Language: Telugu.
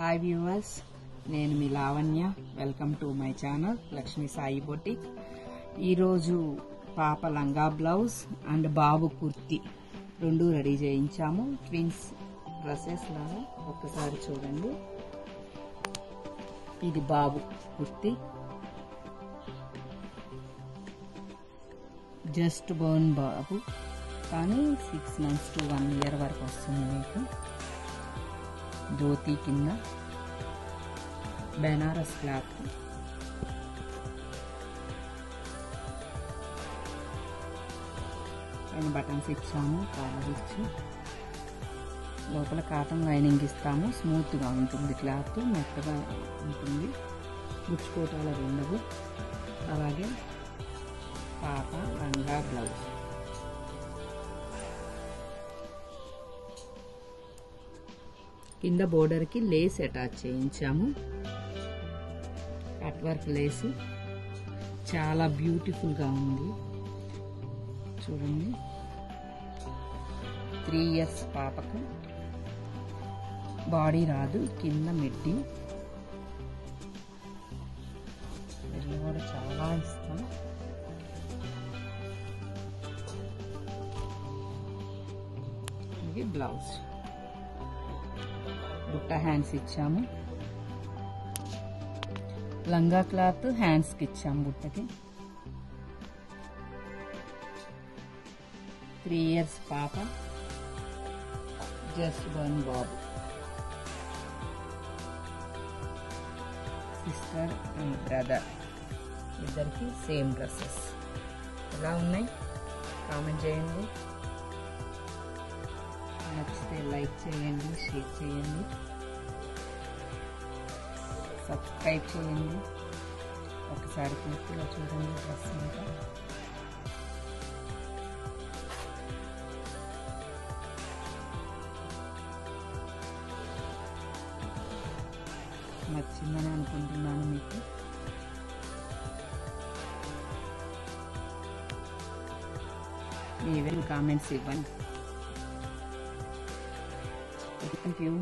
హాయ్ వ్యూవర్స్, నేను మీ Lavanya. Welcome to my channel Lakshmi Sai boutique. ఈరోజు పాప లంగా బ్లౌజ్ అండ్ బాబు కుర్తి రెండు రెడీ చేయించాము. ట్విన్స్ డ్రెస్సెస్ లాగా ఒక్కసారి చూడండి. ఇది బాబు కుర్తి, జస్ట్ బోర్న్ బాబు, కానీ 6 months to 1 year వరకు వస్తుంది మీకు. ధోతి కింద బెనారస్ క్లాత్, పైన బటన్స్ ఇచ్చాము, కాలర్ ఇచ్చి లోపల కాటన్ లైనింగ్ ఇస్తాము. స్మూత్గా ఉంటుంది, క్లాత్ మెత్తగా ఉంటుంది, గుచ్చుకోటాలు ఉండవు. అలాగే పాప లంగా బ్లౌజ్, కింద బోర్డర్కి లేస్ అటాచ్ చేయించాము. కట్ వర్క్ లేస్ చాలా బ్యూటిఫుల్గా ఉంది చూడండి. 3 years పాపకు. బాడీ రాదు, కింద మిడ్డి కూడా చాలా ఇస్తాం. ఇది బ్లౌజ్, బుట్ట హ్యాండ్స్ ఇచ్చాము. లంగా క్లాత్ హ్యాండ్స్కి ఇచ్చాము బుట్టకి. 3 years పాప, just Born Babu. Sister and brother ఇద్దరికి సేమ్ డ్రెస్సెస్. ఎలా ఉన్నాయి కామెంట్ చేయండి. నచ్చితే లైక్ చేయండి, షేర్ చేయండి, సబ్స్క్రైబ్ చేయండి. ఒకసారి పూర్తిగా చూడండి డ్రెస్ అంతా. నచ్చిందని అనుకుంటున్నాను మీకు. మీ కామెంట్స్ ఇవ్వండి. Thank you.